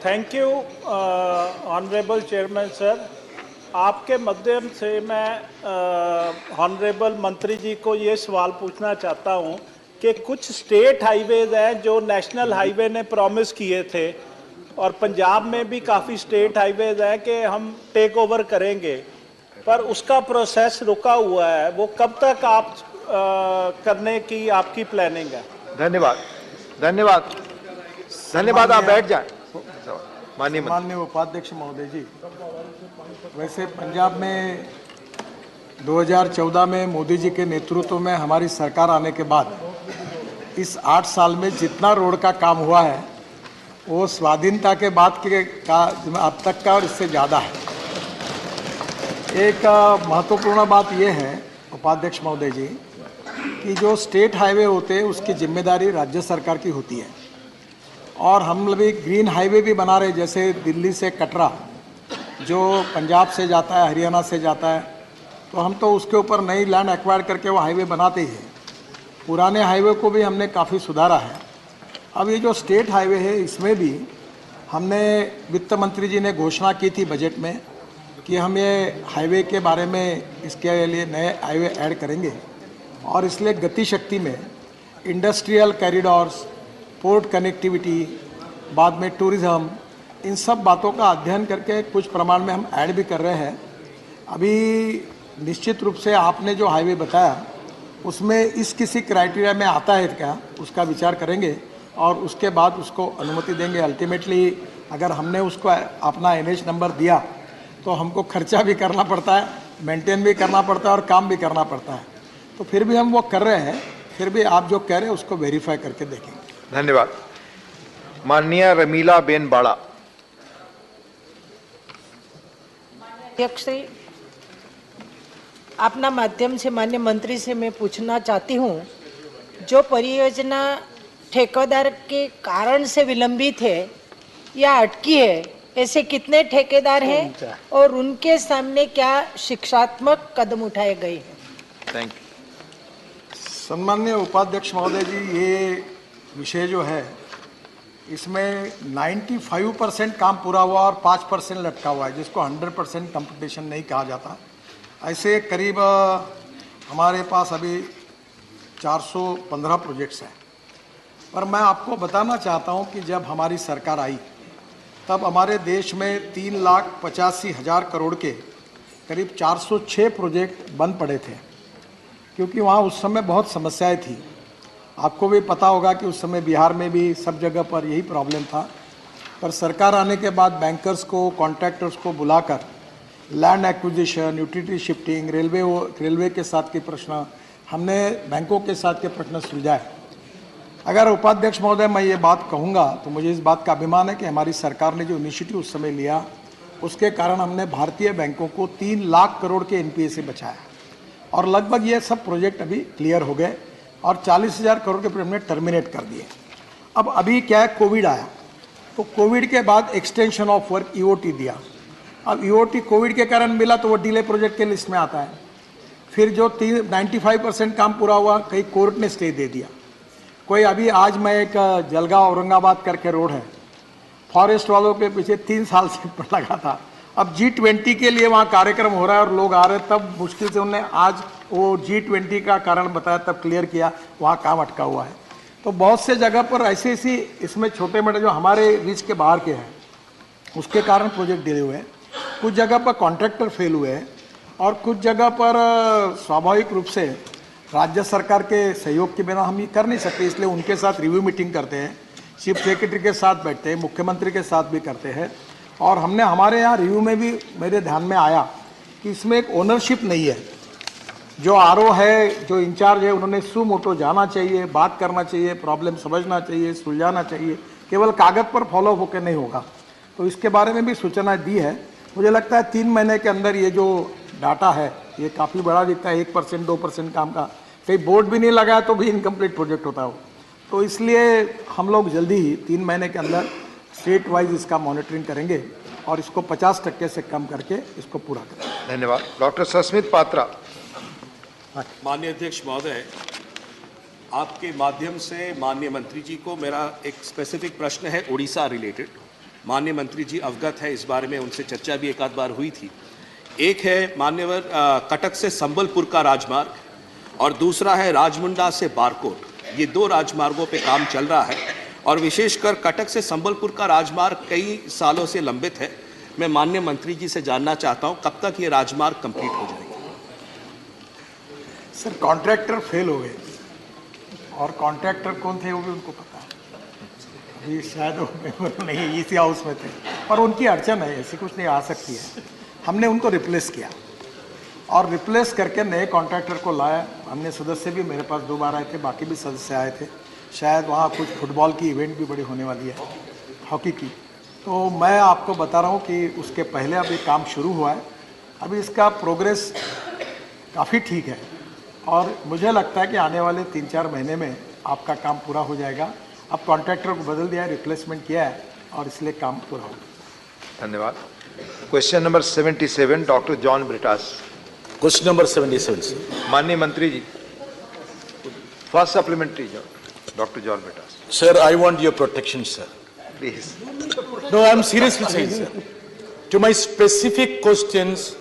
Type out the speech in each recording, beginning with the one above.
Thank you honourable chairman sir. आपके माध्यम से मैं ऑनरेबल मंत्री जी को ये सवाल पूछना चाहता हूँ कि कुछ स्टेट हाईवेज हैं जो नेशनल हाईवे ने प्रॉमिस किए थे, और पंजाब में भी काफ़ी स्टेट हाईवेज हैं कि हम टेक ओवर करेंगे, पर उसका प्रोसेस रुका हुआ है। वो कब तक आप करने की आपकी प्लानिंग है? धन्यवाद धन्यवाद धन्यवाद। आप बैठ जाएं। माननीय उपाध्यक्ष महोदय जी, वैसे पंजाब में 2014 में मोदी जी के नेतृत्व में हमारी सरकार आने के बाद इस 8 साल में जितना रोड का काम हुआ है वो स्वाधीनता के बाद के का अब तक का और इससे ज़्यादा है। एक महत्वपूर्ण बात यह है उपाध्यक्ष महोदय जी कि जो स्टेट हाईवे होते हैं उसकी जिम्मेदारी राज्य सरकार की होती है, और हम लोग भी ग्रीन हाईवे भी बना रहे, जैसे दिल्ली से कटरा जो पंजाब से जाता है, हरियाणा से जाता है, तो हम तो उसके ऊपर नई लैंड एक्वायर करके वो हाईवे बनाते ही हैं। पुराने हाईवे को भी हमने काफ़ी सुधारा है। अब ये जो स्टेट हाईवे है इसमें भी हमने वित्त मंत्री जी ने घोषणा की थी बजट में कि हम ये हाईवे के बारे में इसके लिए नए हाईवे ऐड करेंगे, और इसलिए गति शक्ति में इंडस्ट्रियल कॉरिडोर्स, पोर्ट कनेक्टिविटी, बाद में टूरिज़्म, इन सब बातों का अध्ययन करके कुछ प्रमाण में हम ऐड भी कर रहे हैं। अभी निश्चित रूप से आपने जो हाईवे बताया उसमें इस किसी क्राइटेरिया में आता है क्या, उसका विचार करेंगे और उसके बाद उसको अनुमति देंगे। अल्टीमेटली अगर हमने उसको अपना NH नंबर दिया तो हमको खर्चा भी करना पड़ता है, मेंटेन भी करना पड़ता है और काम भी करना पड़ता है, तो फिर भी हम वो कर रहे हैं। फिर भी आप जो कह रहे हैं उसको वेरीफाई करके देखेंगे। धन्यवाद। माननीय रमीला बेन बाड़ा। अध्यक्ष श्री, अपना माध्यम से माननीय मंत्री से मैं पूछना चाहती हूँ, जो परियोजना ठेकेदार के कारण से विलंबित है या अटकी है, ऐसे कितने ठेकेदार हैं और उनके सामने क्या शिक्षात्मक कदम उठाए गए हैं? Thank you. सम्माननीय उपाध्यक्ष महोदय जी, ये विषय जो है इसमें 95% काम पूरा हुआ और 5% लटका हुआ है, जिसको 100% कंपटीशन नहीं कहा जाता। ऐसे करीब हमारे पास अभी 415 प्रोजेक्ट्स हैं। पर मैं आपको बताना चाहता हूं कि जब हमारी सरकार आई तब हमारे देश में 3,85,000 करोड़ के करीब 406 प्रोजेक्ट बंद पड़े थे, क्योंकि वहाँ उस समय बहुत समस्याएं थी। आपको भी पता होगा कि उस समय बिहार में भी सब जगह पर यही प्रॉब्लम था। पर सरकार आने के बाद बैंकर्स को, कॉन्ट्रैक्टर्स को बुलाकर land acquisition, utility shifting, railway के साथ के प्रश्न, हमने बैंकों के साथ के प्रश्न सुलझाए। अगर उपाध्यक्ष महोदय मैं ये बात कहूँगा तो मुझे इस बात का अभिमान है कि हमारी सरकार ने जो इनिशिएटिव उस समय लिया उसके कारण हमने भारतीय बैंकों को 3 लाख करोड़ के NPA से बचाया, और लगभग ये सब प्रोजेक्ट अभी क्लियर हो गए और 40,000 करोड़ के प्रोजेक्ट हमने टर्मिनेट कर दिए। अब अभी क्या है, कोविड आया, तो कोविड के बाद एक्सटेंशन ऑफ वर्क EOT दिया। अब EOT कोविड के कारण मिला तो वो डिले प्रोजेक्ट के लिस्ट में आता है। फिर जो 95% काम पूरा हुआ, कहीं कोर्ट ने स्टे दे दिया। कोई अभी आज मैं एक जलगांव औरंगाबाद करके रोड है, फॉरेस्ट वालों के पीछे 3 साल से लगा था। अब G20 के लिए वहाँ कार्यक्रम हो रहा है और लोग आ रहे हैं, तब मुश्किल से उन्होंने आज वो G20 का कारण बताया, तब क्लियर किया, वहाँ काम अटका हुआ है। तो बहुत से जगह पर ऐसे ऐसी इसमें छोटे मोटे जो हमारे रीच के बाहर के हैं उसके कारण प्रोजेक्ट डिले हुए हैं। कुछ जगह पर कॉन्ट्रैक्टर फेल हुए हैं और कुछ जगह पर स्वाभाविक रूप से राज्य सरकार के सहयोग के बिना हम ये कर नहीं सकते, इसलिए उनके साथ रिव्यू मीटिंग करते हैं, चीफ सेक्रेटरी के साथ बैठते हैं, मुख्यमंत्री के साथ भी करते हैं। और हमने हमारे यहाँ रिव्यू में भी मेरे ध्यान में आया कि इसमें एक ओनरशिप नहीं है। जो RO है, जो इंचार्ज है, उन्होंने सुमोटो जाना चाहिए, बात करना चाहिए, प्रॉब्लम समझना चाहिए, सुलझाना चाहिए, केवल कागज़ पर फॉलो होकर नहीं होगा। तो इसके बारे में भी सूचना दी है। मुझे लगता है 3 महीने के अंदर ये जो डाटा है ये काफ़ी बड़ा दिखता है, 1% 2% काम का, कहीं बोर्ड भी नहीं लगाया तो भी इनकम्प्लीट प्रोजेक्ट होता हो। तो इसलिए हम लोग जल्दी ही 3 महीने के अंदर स्टेट वाइज इसका मॉनिटरिंग करेंगे और इसको 50% से कम करके इसको पूरा करेंगे। धन्यवाद। डॉक्टर सस्मित पात्रा। माननीय अध्यक्ष महोदय, आपके माध्यम से माननीय मंत्री जी को मेरा एक स्पेसिफिक प्रश्न है उड़ीसा रिलेटेड। माननीय मंत्री जी अवगत है इस बारे में, उनसे चर्चा भी एक आध बार हुई थी। एक है मान्यवर कटक से संबलपुर का राजमार्ग और दूसरा है राजमुंडा से बारकोट। ये दो राजमार्गों पे काम चल रहा है और विशेषकर कटक से संबलपुर का राजमार्ग कई सालों से लंबित है। मैं माननीय मंत्री जी से जानना चाहता हूं कब तक ये राजमार्ग कंप्लीट हो जाएगा। सर कॉन्ट्रैक्टर फेल हो गए और कॉन्ट्रैक्टर कौन थे वो भी उनको पता है। अभी शायद वो मेंबर नहीं इसी हाउस में थे, पर उनकी अड़चन है, ऐसी कुछ नहीं आ सकती है। हमने उनको रिप्लेस किया और रिप्लेस करके नए कॉन्ट्रैक्टर को लाया। अन्य सदस्य भी मेरे पास 2 बार आए थे, बाकी भी सदस्य आए थे। शायद वहाँ कुछ फुटबॉल की इवेंट भी बड़ी होने वाली है, हॉकी की। तो मैं आपको बता रहा हूँ कि उसके पहले अभी काम शुरू हुआ है। अभी इसका प्रोग्रेस काफ़ी ठीक है और मुझे लगता है कि आने वाले 3-4 महीने में आपका काम पूरा हो जाएगा। अब कॉन्ट्रैक्टर को बदल दिया है, रिप्लेसमेंट किया है और इसलिए काम पूरा होगा। धन्यवाद। Question number 77 doctor John Brittas. Question number 77, sir. माननीय मंत्री जी, first supplementary doctor John Brittas, Sir, I want your protection, sir. Please. No, I'm seriously saying, sir. To my specific questions,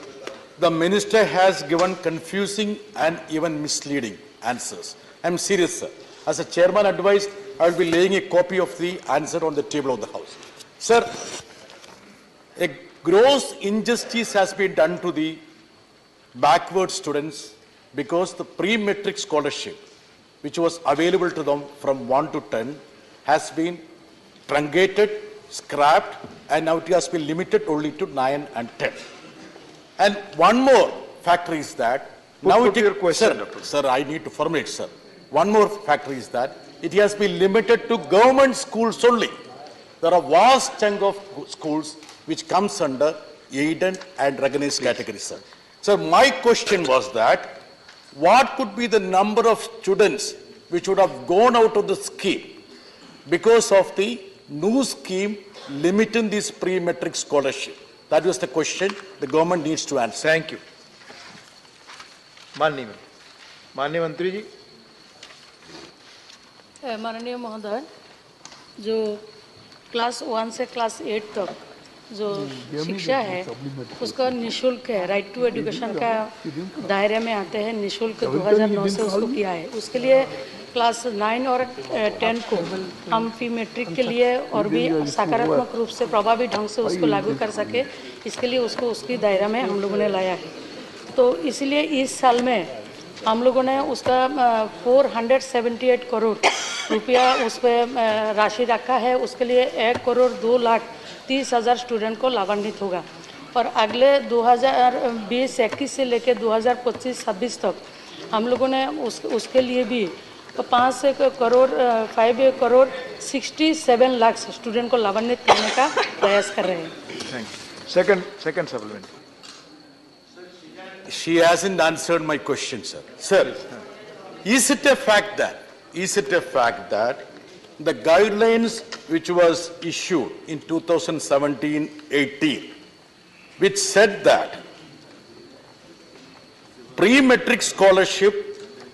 the minister has given confusing and even misleading answers. I'm serious, sir. As a chairman advised, I will be laying a copy of the answer on the table of the House. Sir, a gross injustice has been done to the backward students because the pre-metric scholarship which was available to them from 1 to 10 has been truncated, scrapped, and now it has been limited only to 9 and 10. And one more factor is that Put your question, Dr. Sir, I need to formulate, sir. One more factor is that it has been limited to government schools only. There are vast chunk of schools which comes under aided and recognized categories, sir. So my question was that what could be the number of students which would have gone out of the scheme because of the new scheme limiting this pre-metric scholarship? That was the question the government needs to answer. Thank you. माननीय मंत्री जी। माननीय महोदय, जो class 1 से class 8 तक जो शिक्षा है उसका निशुल्क है, राइट टू एजुकेशन का दायरे में आते हैं। निशुल्क 2009 से उसको किया है। उसके लिए क्लास 9 और 10 को हम प्री मैट्रिक के लिए और भी सकारात्मक रूप से प्रभावी ढंग से उसको लागू कर सके, इसके लिए उसको उसकी दायरा में हम लोगों ने लाया है। तो इसलिए इस साल में हम लोगों ने उसका 478 करोड़ रुपया उस पर राशि रखा है। उसके लिए 1,02,30,000 स्टूडेंट को लाभान्वित होगा और अगले 2020-21 से लेकर 2025-26 तक हम लोगों ने उसके लिए भी 5 करोड़ 67 लाख स्टूडेंट को लाभान्वित करने का प्रयास कर रहे हैं। Thank you. Second supplement. She hasn't answered my question, sir. Sir, is it a fact that the guidelines which was issued in 2017-18, which said that pre-metric scholarship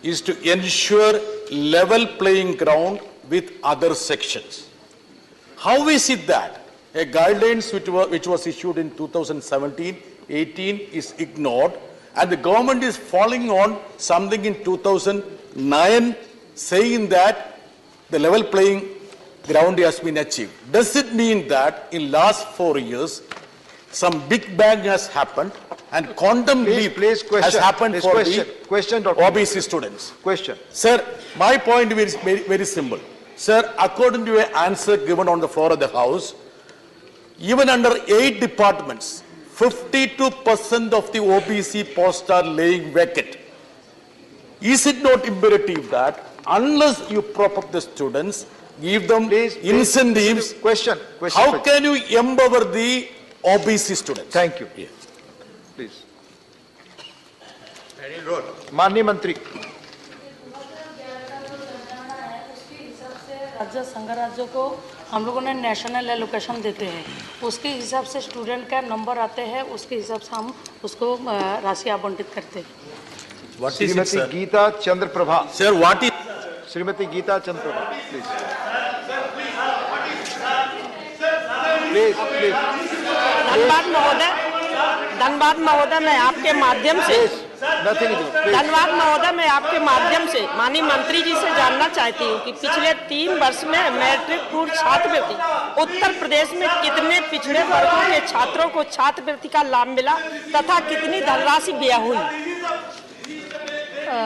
is to ensure level playing ground with other sections? How is it that a guidelines which was issued in 2017-18 is ignored and the government is falling on something in 2009 saying that the level playing ground has been achieved? Does it mean that in last 4 years some big bang has happened and quantum leap has happened for the OBC students? Question. Sir, my point is very simple. Sir, according to an answer given on the floor of the House, even under 8 departments, 52% of the OBC posts are laying vacant. Is it not imperative that unless you prop up the students, give them incentives, Question. how can you empower the OBC students? Thank you. Please. माननीय मंत्री। राज्य संघ राज्यों को हम लोगों ने national allocation देते हैं, उसके हिसाब से स्टूडेंट का नंबर आते हैं, उसके हिसाब से हम उसको राशि आवंटित करते हैं। What is it, Shrimati sir? Geeta Chandra Prabha. Sir, what is? Shrimati Geeta Chandra Prabha, please. Please please धन्यवाद महोदय, मैं आपके माध्यम से नथिंग धन्यवाद महोदय, मैं आपके माध्यम से माननीय मंत्री जी से जानना चाहती हूँ कि पिछले 3 वर्ष में मैट्रिक पूर्व छात्रवृत्ति उत्तर प्रदेश में कितने पिछड़े वर्गों के छात्रों को छात्रवृत्ति का लाभ मिला तथा कितनी धनराशि व्यय हुई।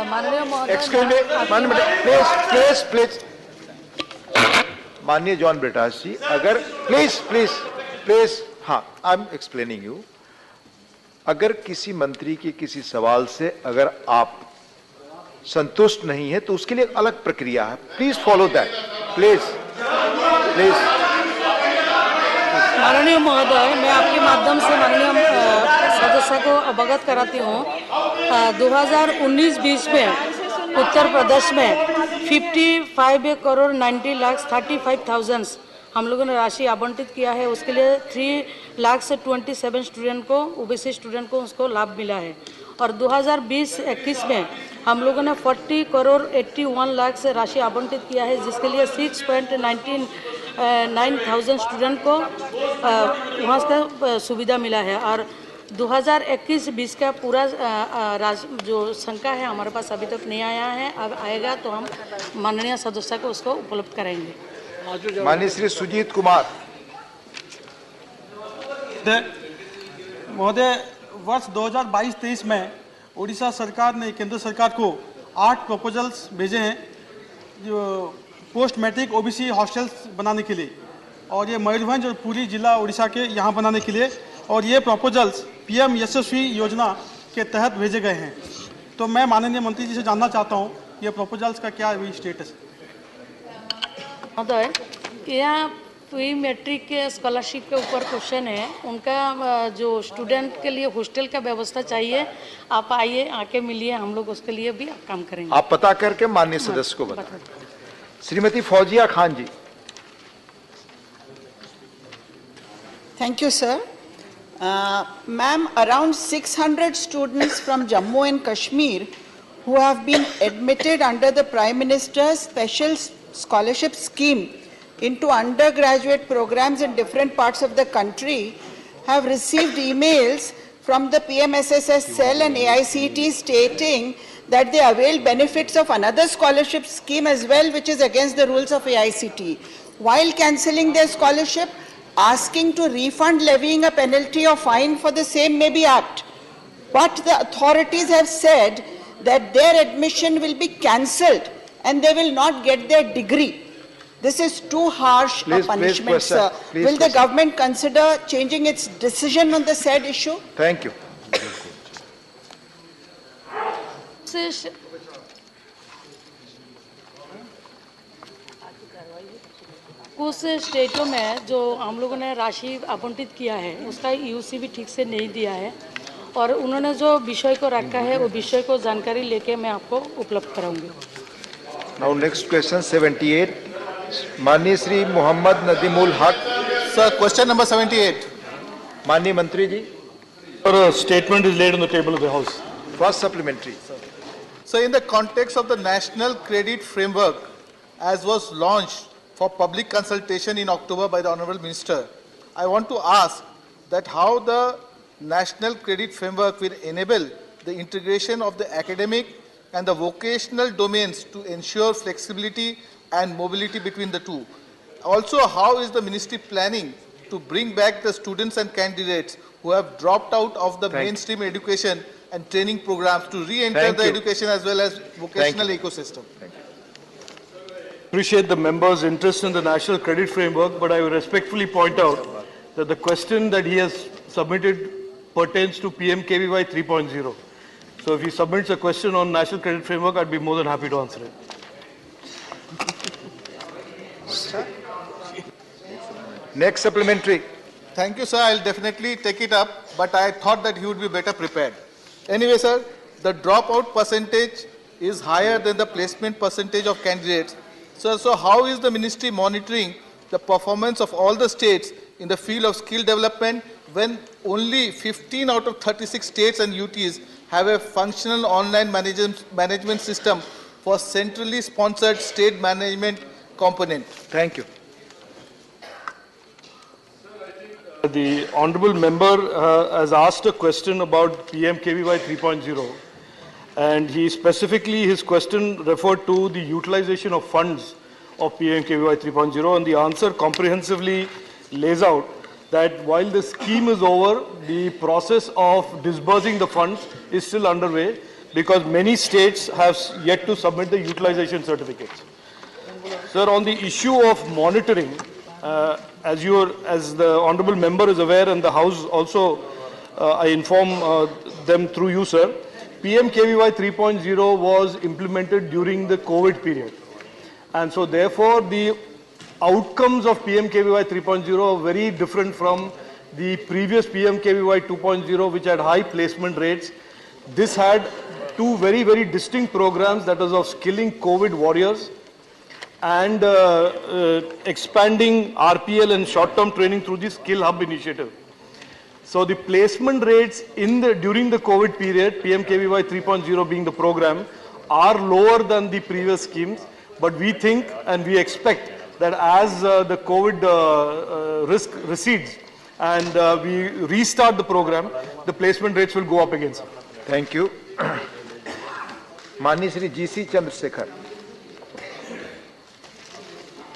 माननीय महोदय, excuse me, please please please, माननीय जॉन ब्रिटास जी, अगर प्लीज प्लीज प्लीज, हाँ, आई एम एक्सप्लेनिंग यू। अगर किसी मंत्री के किसी सवाल से अगर आप संतुष्ट नहीं है तो उसके लिए एक अलग प्रक्रिया है, please follow that, please please. माननीय महोदय, मैं आपके माध्यम से माननीय सदस्य को अवगत कराती हूँ। 2019-20 में उत्तर प्रदेश में 55 करोड़ 90 लाख 35,000 हम लोगों ने राशि आवंटित किया है। उसके लिए 3 लाख से 27 स्टूडेंट को, ओबीसी स्टूडेंट को उसको लाभ मिला है। और 2020-21 में हम लोगों ने 40 करोड़ 81 लाख से राशि आवंटित किया है, जिसके लिए 6.9 स्टूडेंट को वहाँ का सुविधा मिला है। और 2021-20 का पूरा जो संख्या है हमारे पास अभी तक नहीं आया है, अब आएगा तो हम माननीय सदस्य को उसको उपलब्ध कराएंगे। माननीय श्री सुजीत कुमार। महोदय, वर्ष 2022-23 में उड़ीसा सरकार ने केंद्र सरकार को 8 प्रपोजल्स भेजे हैं जो पोस्ट मैट्रिक ओबीसी हॉस्टल्स बनाने के लिए, और ये मयूरभंज और पूरी जिला उड़ीसा के यहाँ बनाने के लिए, और ये प्रपोजल्स पीएम यशस्वी योजना के तहत भेजे गए हैं। तो मैं माननीय मंत्री जी से जानना चाहता हूँ ये प्रपोजल्स का क्या अभी स्टेटस है। महोदय, यहाँ प्री मैट्रिक के स्कॉलरशिप के ऊपर क्वेश्चन है, उनका जो स्टूडेंट के लिए हॉस्टल का व्यवस्था चाहिए, आप आइए, आके मिलिए, हम लोग उसके लिए भी काम करेंगे। आप पता करके माननीय सदस्य को बताएं। श्रीमती फौजिया खान जी। Thank you, sir. Ma'am, around 600 students from Jammu and Kashmir who have been admitted under the Prime Minister's Special Scholarship Scheme into undergraduate programs in different parts of the country have received emails from the PMSSS cell and AICT stating that they avail benefits of another scholarship scheme as well, which is against the rules of AICT. While cancelling their scholarship, asking to refund, levying a penalty or fine for the same may be apt. But the authorities have said that their admission will be cancelled and they will not get their degree. This is too harsh a punishment, sir. Will the government consider changing its decision on the said issue? Thank you. कुछ स्टेटों में जो हम लोगों ने राशि आवंटित किया है उसका यूसी भी ठीक से नहीं दिया है, और उन्होंने जो विषय को रखा है वो विषय को जानकारी लेके मैं आपको उपलब्ध कराऊंगी। Now next question 78, माननीय श्री मोहम्मद नदीमुल हक। Sir, question number 78. माननीय मंत्री जी। Sir, a statement is laid on the table of the House. First supplementary. So in the context of the National Credit Framework, as was launched for public consultation in October by the Honorable Minister, I want to ask that how the National Credit Framework will enable the integration of the academic and the vocational domains to ensure flexibility and mobility between the two. Also, how is the ministry planning to bring back the students and candidates who have dropped out of the mainstream education and training programs to re-enter the education as well as vocational ecosystem? Appreciate the members' interest in the National Credit Framework, but I will respectfully point out that the question that he has submitted pertains to PMKVY 3.0. So if he submits a question on National Credit Framework, I'd be more than happy to answer it. Next supplementary. Thank you, sir. I'll definitely take it up, but I thought that he would be better prepared. Anyway, sir, the dropout percentage is higher than the placement percentage of candidates. So how is the ministry monitoring the performance of all the states in the field of skill development when only 15 out of 36 states and UTs have a functional online management system for centrally sponsored state management component? Thank you. The honourable member has asked a question about PMKVY 3.0, and his question referred to the utilization of funds of PMKVY 3.0, and the answer comprehensively lays out that while the scheme is over, the process of disbursing the funds is still underway because many states have yet to submit the utilization certificates. Sir, on the issue of monitoring, as the honourable member is aware, and the House also, I inform them through you, sir, PMKVY 3.0 was implemented during the COVID period. And so therefore, the outcomes of PMKVY 3.0 are very different from the previous PMKVY 2.0, which had high placement rates. This had two very, very distinct programs, that was of skilling COVID warriors and expanding RPL and short-term training through the Skill Hub initiative. So the placement rates during the COVID period, PMKVY 3.0 being the program, are lower than the previous schemes. But we think and we expect that as the COVID risk recedes and we restart the program, the placement rates will go up again, sir. Thank you. Mani Shri G.C. Chandrasekhar.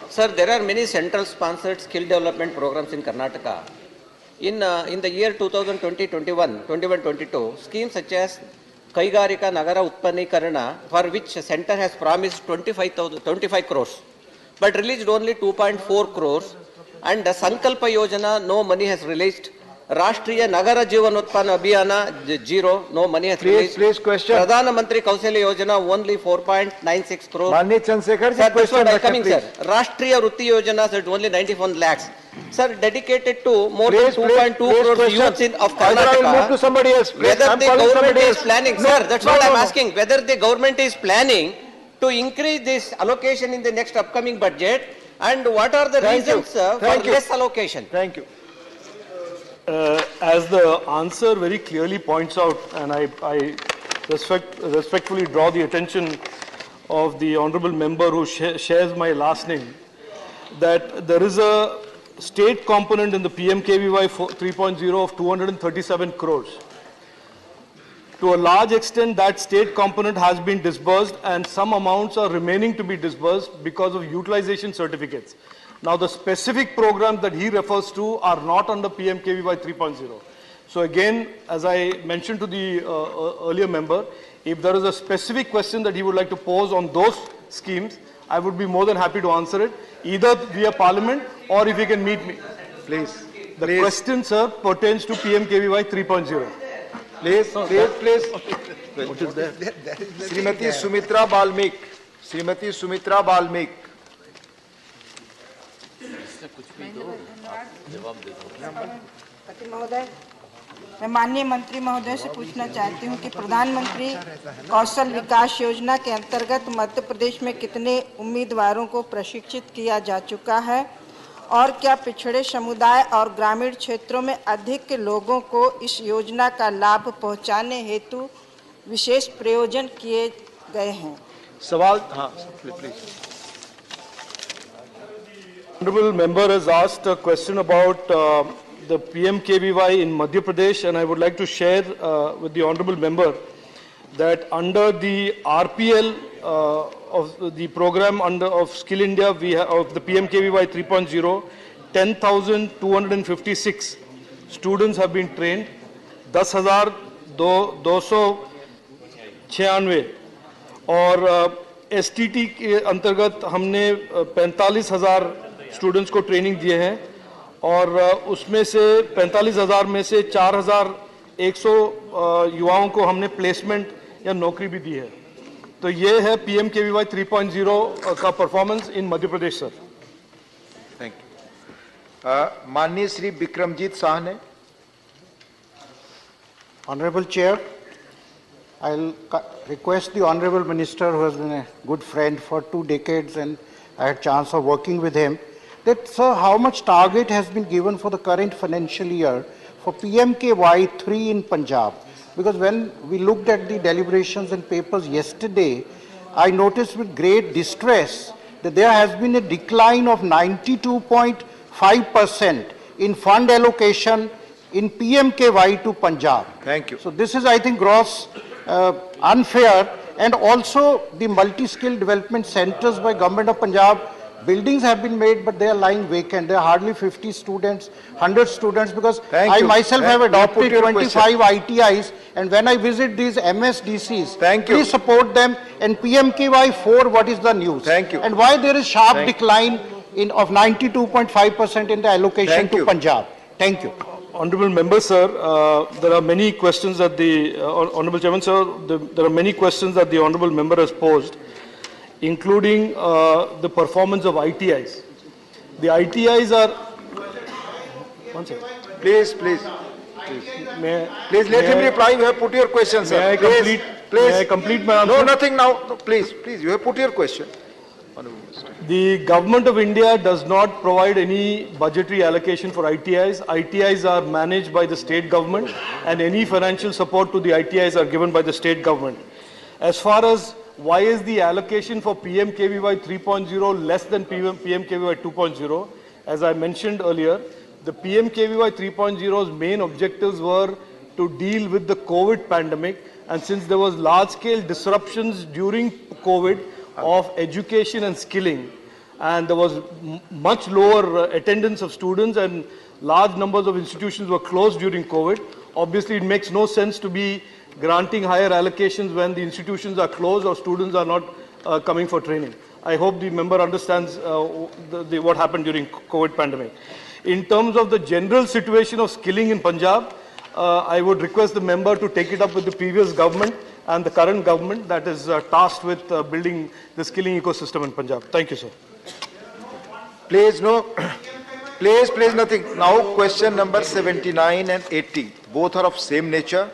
Sir, there are many central-sponsored skill development programs in Karnataka. In the year 2020-21, 21-22, schemes such as Kaigarika Nagara Utpannikarana, for which center has promised 25 crores, but released only 2.4 crores, and the Sankalpa Yojana, no money has released. Rashtriya Nagara Jivanotpan Abhiyana, zero, no money has released. Please, question. Pradhana Mantri Kausalya Yojana, only 4.96 crores. Mani Chandrasekhar, Sir, that's question what I'm coming, please. sir. Rashtriya Rutti Yojana, sir, only 91 lakhs. Sir, dedicated to more than 2.2 crores youths of Karnataka. I will move to somebody else. Please, Whether I'm the calling government somebody is else. planning, No, sir, that's no, what no, I'm no. asking, whether the government is planning to increase this allocation in the next upcoming budget, and what are the Thank you. reasons for Thank you. less allocation? Thank you. As the answer very clearly points out, and I respectfully draw the attention of the honourable member who shares my last name, that there is a state component in the PMKVY 3.0 of 237 crores. To a large extent, that state component has been disbursed and some amounts are remaining to be disbursed because of utilization certificates. Now, the specific programs that he refers to are not under PMKVY 3.0. So again, as I mentioned to the earlier member, if there is a specific question that he would like to pose on those schemes, I would be more than happy to answer it, either via Parliament or if he can meet me. Please. The question, sir, pertains to PMKVY 3.0. Please. What is that? Srimati Sumitra Balmik. Srimati Sumitra Balmik. पति महोदय, मैं माननीय मंत्री महोदय से पूछना चाहती हूं कि प्रधानमंत्री कौशल विकास योजना के अंतर्गत मध्य प्रदेश में कितने उम्मीदवारों को प्रशिक्षित किया जा चुका है और क्या पिछड़े समुदाय और ग्रामीण क्षेत्रों में अधिक लोगों को इस योजना का लाभ पहुंचाने हेतु विशेष प्रयोजन किए गए हैं? सवाल, हाँ, please. Honourable member has asked a question about the PMKVY in Madhya Pradesh, and I would like to share with the honourable member that under the RPL of the program of Skill India, of the PMKVY 3.0, 10,256 students have been trained, 10,296 और STT के अंतर्गत हमने 45,000 students को training दिए हैं और उसमें से 45,000 में से 4,100 युवाओं को हमने प्लेसमेंट या नौकरी भी दी है. तो ये है PMKVY 3.0 का performance in Madhya Pradesh, sir. Thank you. माननीय Shri Vikramjit साहने. Honorable Chair, I'll request the Honorable Minister, who has been a good friend for 2 decades and I had chance of working with him, that, sir, how much target has been given for the current financial year for PMKY 3 in Punjab? Because when we looked at the deliberations and papers yesterday, I noticed with great distress that there has been a decline of 92.5% in fund allocation in PMKY to Punjab. Thank you. So this is, I think, gross unfair. And also the multi-skill development centers by Government of Punjab, buildings have been made, but they are lying vacant. There are hardly 50 students, 100 students, because Thank I you. myself have You put adopted your 25 ITIs, and when I visit these MSDCs, Thank you. please support them. And PMKY 4, what is the news? Thank you. And why there is sharp Thank you. decline of 92.5% in the allocation Thank to you. Punjab? Thank you. Honorable member, sir, there are many questions that the, Honorable Chairman, sir, there are many questions that the Honorable member has posed, including the performance of ITIs. The ITIs are... One second. Please. May, Please let him reply. You have put your question, sir. May I Please, complete, please. may I complete my answer? No, nothing now. No, please. You have put your question. Honorable Minister. The Government of India does not provide any budgetary allocation for ITIs. ITIs are managed by the state government, and any financial support to the ITIs are given by the state government. As far as why is the allocation for PMKVY 3.0 less than PMKVY 2.0, as I mentioned earlier, the PMKVY 3.0's main objectives were to deal with the COVID pandemic, and since there was large-scale disruptions during COVID of education and skilling, and there was much lower attendance of students and large numbers of institutions were closed during COVID. Obviously, it makes no sense to be granting higher allocations when the institutions are closed or students are not coming for training. I hope the member understands what happened during COVID pandemic. In terms of the general situation of skilling in Punjab, I would request the member to take it up with the previous government and the current government that is tasked with building the skilling ecosystem in Punjab. Thank you, sir. Please, no. Please, nothing. Now, question number 79 and 80. Both are of same nature.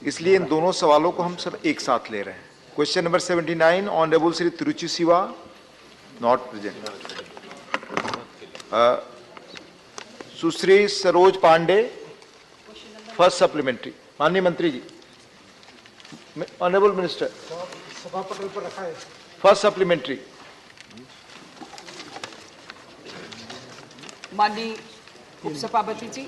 इसलिए इन दोनों सवालों को हम सब एक साथ ले रहे हैं. Question number 79, Honorable Sri Tiruchi Siva, not present. Susri Saroj Pandey, first supplementary. माननीय मंत्री जी, Honorable Minister, first supplementary. माननीय उपसभापति जी,